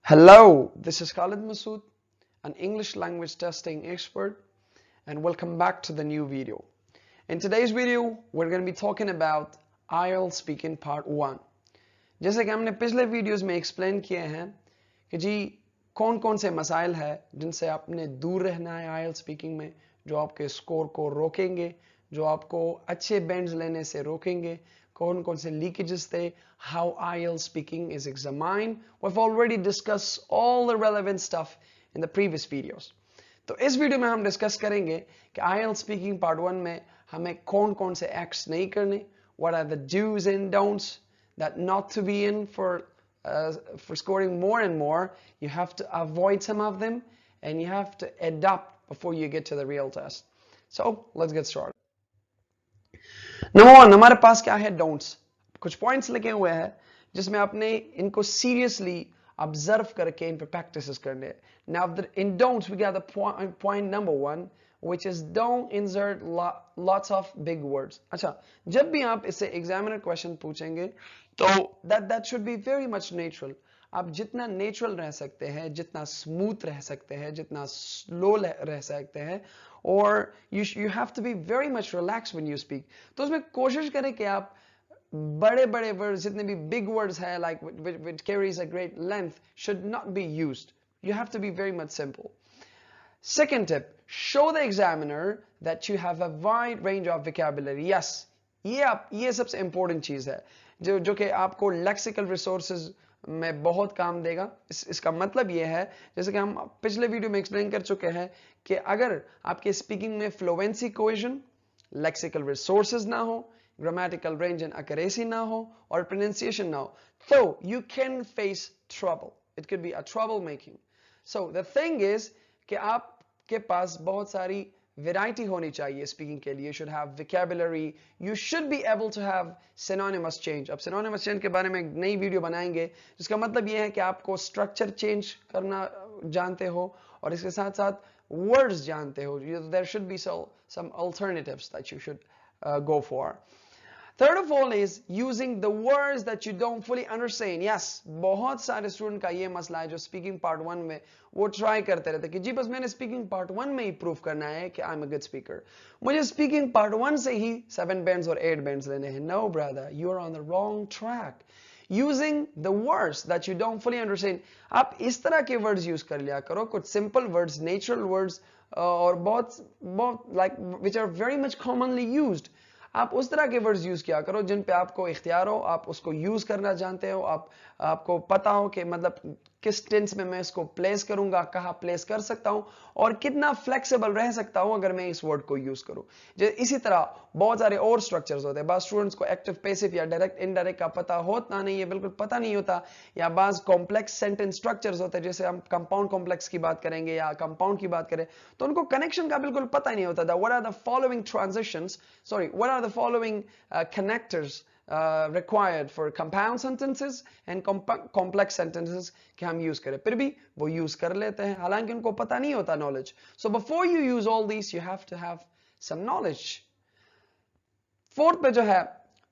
Hello, this is Khalid Masood, an English language testing expert, and welcome back to the new video. In today's video, we're going to be talking about IELTS Speaking Part 1. जैसे कि हमने पिछले videos में explain किए हैं कि जी कौन कौन से मसाइल है जिनसे आपने दूर रहना है IELTS स्पीकिंग में, जो आपके स्कोर को रोकेंगे, जो आपको अच्छे बैंड्स लेने से रोकेंगे, कौन कौन से लीकेजेस थे, how IELTS speaking is examined. We've already discussed all the relevant stuff in the previous videos. तो इस वीडियो में हम डिस्कस करेंगे कि IELTS स्पीकिंग पार्ट 1 में हमें कौन कौन से एक्ट्स नहीं करने, what are the do's and don'ts that not to be in for scoring more and more. You have to avoid some of them and you have to adapt before you get to the real test. So let's get started. Number 1, हमारे पास क्या है don'ts. कुछ points लिखे हुए हैं जिसमें आपने इनको सीरियसली ऑब्जर्व करके इन पे प्रैक्टिस करने. Now in don'ts we got the point number 1 which is don't insert lots of big words. अच्छा, जब भी आप इससे एग्जामिनर क्वेश्चन पूछेंगे तो that should be very much natural. आप जितना नेचुरल रह सकते हैं, जितना स्मूथ रह सकते हैं, जितना स्लो रह सकते हैं, और you have to be very much relaxed when you speak. तो उसमें कोशिश करें कि आप बड़े बड़े वर्ड्स, जितने भी बिग वर्ड्स है, like which carries a great length, should not be used. You have to be very much simple. Second tip, show the examiner that you have a wide range of vocabulary. Yes, ये सबसे important चीज है जो कि आपको lexical resources में बहुत काम देगा. इसका मतलब ये है, जैसे कि हम पिछले वीडियो में एक्सप्लेन कर चुके हैं, कि अगर आपके स्पीकिंग में फ्लुएंसी, कोहेजन, लेक्सिकल रिसोर्सेज ना हो, grammatical range and accuracy ना हो, और pronunciation ना हो, so you can face trouble. It could be a trouble making. So the thing is कि आपके पास बहुत सारी variety होनी चाहिए स्पीकिंग के लिए. You should have vocabulary. You should be able to have synonymous change. अब synonymous change के बारे में एक नई वीडियो बनाएंगे, जिसका मतलब ये है कि आपको स्ट्रक्चर चेंज करना जानते हो और इसके साथ साथ वर्ड्स जानते हो. There should be some alternatives that you should go for. Third of all is using the words that you don't fully understand. Yes, बहुत सारे स्टूडेंट का ये मसला है जो स्पीकिंग पार्ट 1 में वो ट्राई करते रहते कि जी बस मैंने स्पीकिंग पार्ट 1 में ही प्रूव करना है कि I am a good speaker, मुझे स्पीकिंग पार्ट 1 से ही 7 बैंड्स और 8 बैंड्स लेने हैं. No brother, you are on the wrong track. Using the words that you don't fully understand, आप इस तरह के वर्ड्स यूज कर लिया करो, कुछ सिंपल वर्ड्स, नेचुरल वर्ड्स, और बहुत like which are very much commonly used. आप उस तरह के वर्ड्स यूज किया करो जिन पे आपको इख्तियार हो, आप उसको यूज करना जानते हो, आपको पता हो कि मतलब किस टेंस में मैं इसको प्लेस करूंगा, कहाँ प्लेस कर सकता हूं और कितना फ्लेक्सिबल रह सकता हूं अगर मैं इस वर्ड को यूज करूं. इसी तरह बहुत सारे और स्ट्रक्चर्स होते हैं. बाज स्टूडेंट्स को एक्टिव, पैसिव या डायरेक्ट, इनडायरेक्ट का पता होता नहीं है, बिल्कुल पता नहीं होता, या बाज कॉम्प्लेक्स सेंटेंस स्ट्रक्चर्स होते हैं, जैसे हम कंपाउंड कॉम्प्लेक्स की बात करेंगे या कंपाउंड की बात करें तो उनको कनेक्शन का बिल्कुल पता ही नहीं होता था. What are the following transitions, sorry, what are the following connectors required for compound sentences and complex sentences कि हम use करें. फिर भी वो use कर लेते हैं हालांकि उनको पता नहीं होता knowledge. So before you use all these, you have to have some knowledge. Fourth पे जो है,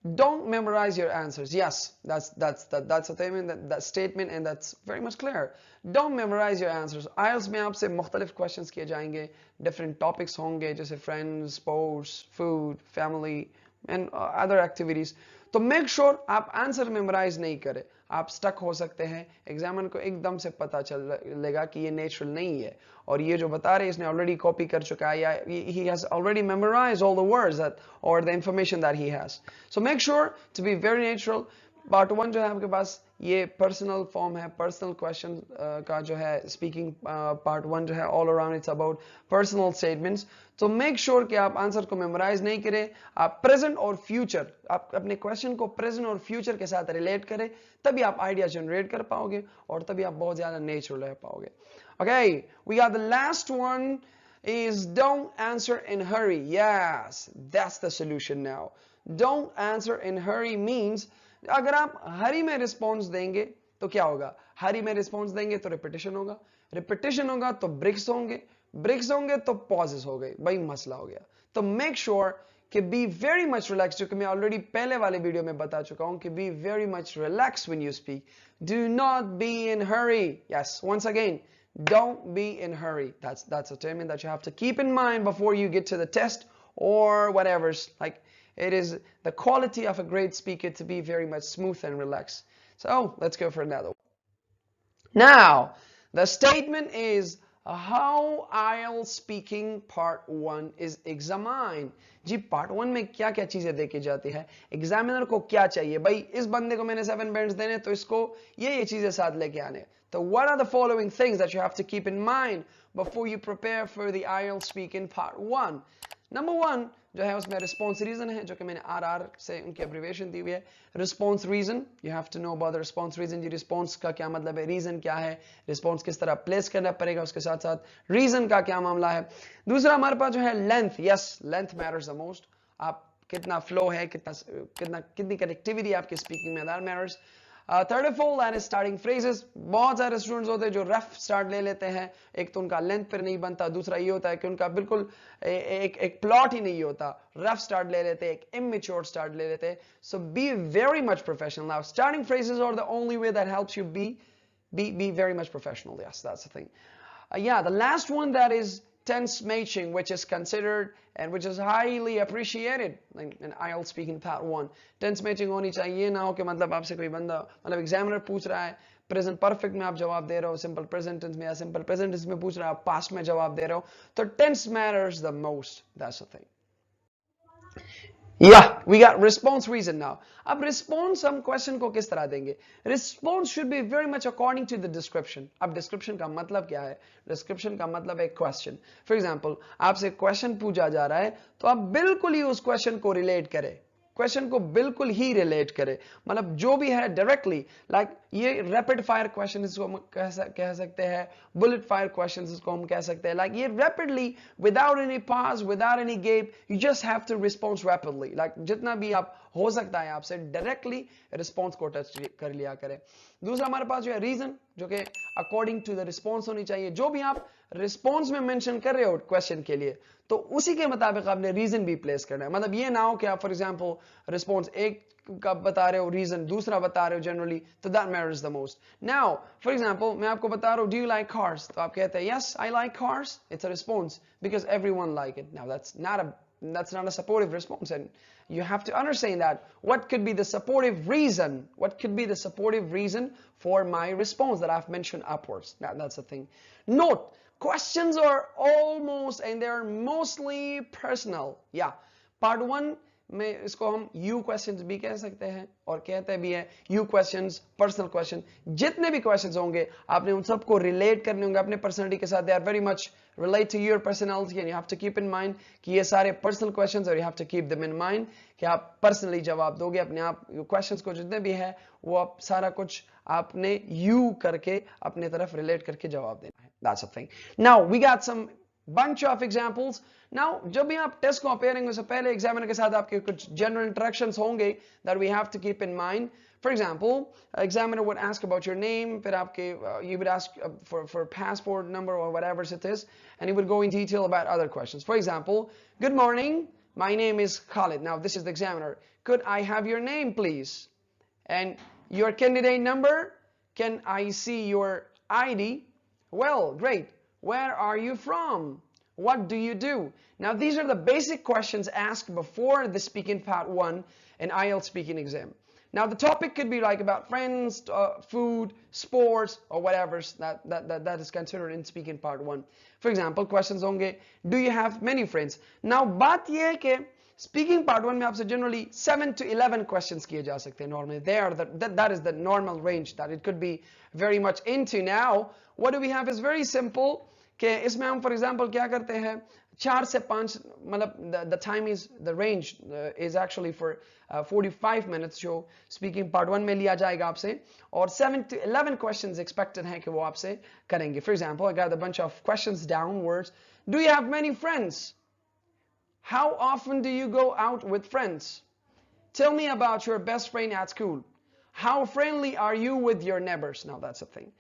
don't memorize your answers. Yes, that's a statement, that statement, and that's very much clear. Don't memorize your answers. IELTS में आपसे मुख्तलिफ questions किए जाएंगे, different topics होंगे जैसे friends, sports, food, family and other activities. तो make sure आप answer memorise नहीं करें. आप स्टक हो सकते हैं, एग्जामिनर को एकदम से पता चलेगा कि ये नेचुरल नहीं है और ये जो बता रहे इसने ऑलरेडी कॉपी कर चुका है या he has already memorized all the words that or the information that he has. So make sure to be very natural. Part 1 जो है आपके पास ये पर्सनल फॉर्म है, पर्सनल क्वेश्चन का जो है स्पीकिंग पार्ट 1 जो है all around its about personal statements. तो मेक श्योर कि आप आंसर को मेमोराइज नहीं करें, आप प्रेजेंट और फ्यूचर, आप अपने क्वेश्चन को प्रेजेंट और फ्यूचर के साथ रिलेट करें, तभी आप आइडिया जनरेट कर पाओगे और तभी आप बहुत ज्यादा नेचुरल रह पाओगे. Okay, we are the last one is don't answer in hurry. Yes, that's the solution now. Don't answer in hurry means अगर आप हरी में रिस्पॉन्स देंगे तो क्या होगा, हरी में रिस्पॉन्स देंगे तो रिपीटिशन होगा, रिपीटिशन होगा तो ब्रेक्स होंगे, ब्रेक्स होंगे तो पॉजेस हो गए, वही मसला हो गया. तो मेक श्योर कि be very much relaxed, जो कि मैं already पहले वाले वीडियो में बता चुका हूं कि be very much relaxed when you speak. Do not be in hurry. Yes, once again, don't be in hurry. That's a term that you have to keep in mind before you get to the test or whatever. Like, it is the quality of a great speaker to be very much smooth and relaxed. So let's go for another one. Now, the statement is how IELTS speaking part 1 is examined. Ji part 1 में क्या क्या चीजें देखी जाती है, examiner को क्या चाहिए, भाई इस बंदे को मैंने 7 बैंड्स देने तो इसको ये चीजें साथ लेके आने. So what are the following things that you have to keep in mind before you prepare for the IELTS speaking part 1? Number 1 जो है उसमें response reason है, जो कि मैंने RR से उनकी abbreviation दी हुई है. Response reason, you have to know about the response reason. Ji response का क्या मतलब है, reason क्या है, response किस तरह place करना पड़ेगा, उसके साथ साथ reason का क्या मामला है. दूसरा हमारे पास जो है length. Yes, length matters the most. आप कितना flow है, कितनी connectivity आपके speaking में, that matters. Third of all, that is starting phrases. बहुत सारे स्टूडेंट्स होते हैं जो रफ स्टार्ट ले लेते हैं. एक तो उनका लेंथ पर नहीं बनता, दूसरा ये होता है कि उनका बिल्कुल एक प्लॉट ही नहीं होता, रफ स्टार्ट ले लेते हैं, एक immature स्टार्ट ले लेते हैं. So be very much professional. Now, starting phrases are the only way that helps you be very much professional. Yes, that's the thing. Yeah, the last one, that is tense matching, which is considered and which is highly appreciated in IELTS speaking part 1. Tense matching होनी चाहिए, ना हो कि मतलब आपसे कोई बंदा, मतलब एग्जामिनर पूछ रहा है प्रेजेंट परफेक्ट में आप जवाब दे रहे हो, सिंपल प्रेजेंट टेंस में या सिंपल प्रेजेंट टेंस में पूछ रहा है, आप पास्ट में जवाब दे रहे हो, तो tense matters the most. That's the thing. Yeah, we got response reason now. अब response हम question को किस तरह देंगे? Response should be very much according to the description. अब description का मतलब क्या है? Description का मतलब है question. For example, आपसे question पूछा जा रहा है, तो आप बिल्कुल ही उस question को relate करें. क्वेश्चन को बिल्कुल ही रिलेट करे, मतलब जो भी है डायरेक्टली, लाइक ये रैपिड फायर क्वेश्चन इसको हम कह सकते हैं, बुलेट फायर क्वेश्चन इसको हम कह सकते हैं, लाइक ये rapidly without any pause, without any gap, you just have to response rapidly, like जितना भी आप हो सकता है आपसे डायरेक्टली रिस्पॉन्स को टच कर लिया करें. दूसरा हमारे पास जो है रीजन, जो कि अकॉर्डिंग टू द रिस्पॉन्स होनी चाहिए. जो भी आप रिस्पॉन्स में मेंशन कर रहे हो क्वेश्चन के लिए, तो उसी के मुताबिक आपने रीजन भी प्लेस करना है. मतलब ये ना हो कि आप फॉर एग्जांपल रिस्पॉन्स एक का बता रहे हो, रीजन दूसरा बता रहे हो जनरली, तो that matters the most. Now for example मैं आपको बता रहा हूं, डू यू लाइक कार्स, तो आप कहते हैं yes I like cars. It's a response because everyone like it. Now that's not a supportive response, and you have to understand that what could be the supportive reason, what could be the supportive reason for my response that I've mentioned upwards. That's the thing. Note, questions are almost and they're mostly personal. Yeah, part 1 में इसको हम you questions भी कह सकते हैं और कहते भी हैं you questions, personal question. जितने भी questions होंगे आपने उन सबको relate करने होंगे अपने personality के साथ. They are very much relate to your personality, and you have to keep in mind कि ये सारे personal questions, और you have to keep them in mind कि आप personally जवाब दोगे अपने आप. questions को जितने भी है वो आप सारा कुछ आपने you करके अपने तरफ relate करके जवाब देना है. That's the thing. Now we got some bunch of examples. Now जब भी आप टेस्ट को अपेयरिंग उससे पहले एग्जामिनर के साथ आपके कुछ जनरल इंटरेक्शंस होंगे that we have to keep in mind. For example, examiner would ask about your name, फिर आपके you would ask for passport number or whatever it is, and he would go in detail about other questions. For example, good morning, my name is Khalid. Now this is the examiner. Could I have your name please? And your candidate number? Can I see your ID? Well, great. Where are you from? What do you do? Now these are the basic questions asked before the speaking part 1 in IELTS speaking exam. Now the topic could be like about friends, food, sports, or whatever that is considered in speaking part 1. For example, questions honge, do you have many friends? Now baat ye hai कि speaking part 1 में आपसे generally 7 to 11 questions किए जा सकते हैं normally. That is the normal range that it could be very much into. Now what do we have is very simple कि इसमें हम for example क्या करते हैं 4 से 5, मतलब the time is, the range is actually for 45 minutes जो speaking part 1 में लिया जाएगा आपसे, और 7 to 11 questions expected हैं कि वो आपसे करेंगे. For example, I got a bunch of questions downwards. Do you have many friends? How often do you go out with friends? Tell me about your best friend at school. How friendly are you with your neighbors? Now that's a thing.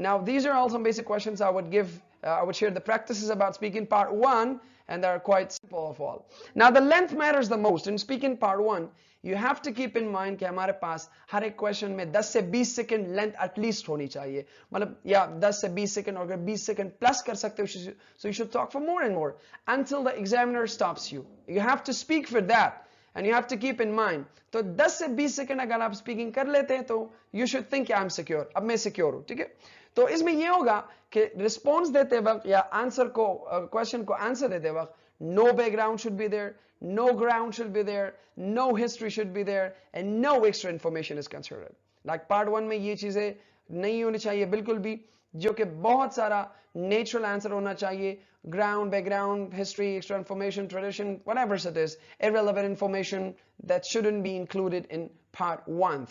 Now these are all some basic questions I would give. I would share the practices about speaking part 1, and they are quite simple of all. Now the length matters the most in speaking part 1. You have to keep in mind कि हमारे पास हर एक question में 10 से 20 second length at least होनी चाहिए, मतलब या 10 से 20 सेकंड, और अगर 20 सेकंड प्लस कर सकते हो, so you should talk for more and more until the examiner stops you. You have to speak for that and you have to keep in mind. तो 10 से 20 सेकंड अगर आप स्पीकिंग कर लेते हैं तो you should think I am secure, अब मैं सिक्योर हूं, ठीक है। तो इसमें ये होगा कि रिस्पॉन्स देते वक्त या आंसर को क्वेश्चन को आंसर देते वक्त no background should be there, no ground should be there, no history should be there, and no extra information is considered. Like part 1 में ये चीजें नहीं होनी चाहिए बिल्कुल भी, जो कि बहुत सारा नेचुरल आंसर होना चाहिए, ground, background, history, extra information, tradition, whatever it is, irrelevant information that shouldn't be included in part 1.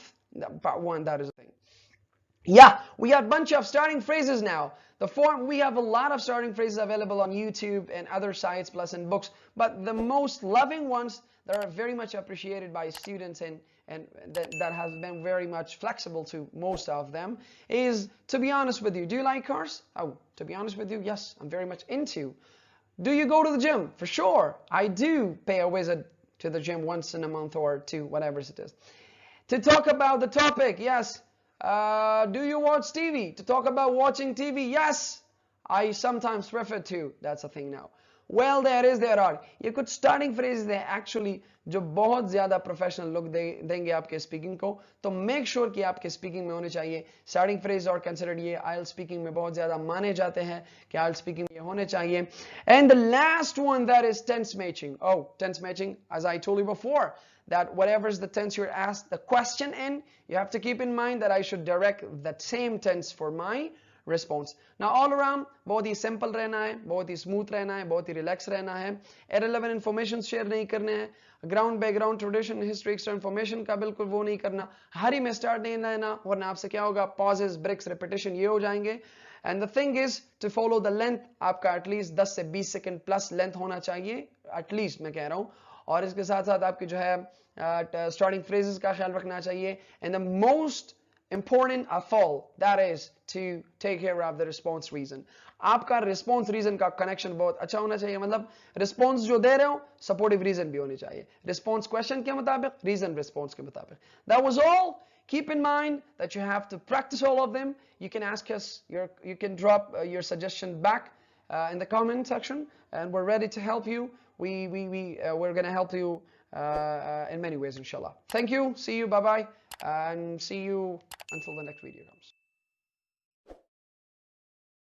Part 1, that is the thing. Yeah, we got a bunch of starting phrases now. We have a lot of starting phrases available on YouTube and other sites, plus in books. But the most loving ones that are very much appreciated by students and that has been very much flexible to most of them is, to be honest with you, do you like cars? Oh, to be honest with you, yes, I'm very much into. Do you go to the gym? For sure, I do pay a visit to the gym once in a month or two, whatever it is. To talk about the topic, yes. Do you watch TV? To talk about watching TV, yes, I sometimes prefer to. That's the thing now. Well, there are. ये कुछ starting phrases हैं actually जो बहुत ज़्यादा professional look देंगे आपके speaking को. तो make sure कि आपके speaking में होने चाहिए starting phrase, और considered ये IELTS speaking में बहुत ज़्यादा माने जाते हैं कि IELTS speaking में ये होने चाहिए. And the last one, that is tense matching. Oh, tense matching, as I told you before, that whatever is the tense you're asked the question in, you have to keep in mind that I should direct that same tense for my response. Now all around बहुत ही simple रहना है, बहुत ही smooth रहना है, बहुत ही relax रहना है, irrelevant information share नहीं करने हैं, ground, background, tradition, history, extra information का बिल्कुल वो नहीं करना, हरी में start नहीं लेना, वरना आपसे क्या होगा, pauses, breaks, repetition ये हो जाएंगे. And the thing is to follow the length, आपका at least 10 से 20 second plus length होना चाहिए, at least मैं कह रहा हूँ. और इसके साथ साथ आपकी जो है starting phrases का ख्याल रखना चाहिए. And the most important of all, that is to take care of the response reason. आपका response reason का connection बहुत अच्छा होना चाहिए, मतलब response जो दे रहे हो supportive reason भी होनी चाहिए, response question के मुताबिक, reason response के मुताबिक. That was all. Keep in mind that you have to practice all of them. You can ask us, you can drop your suggestion back in the comment section, and we're ready to help you. We're going to help you in many ways, inshallah. Thank you. See you. Bye-bye. And see you until the next video comes.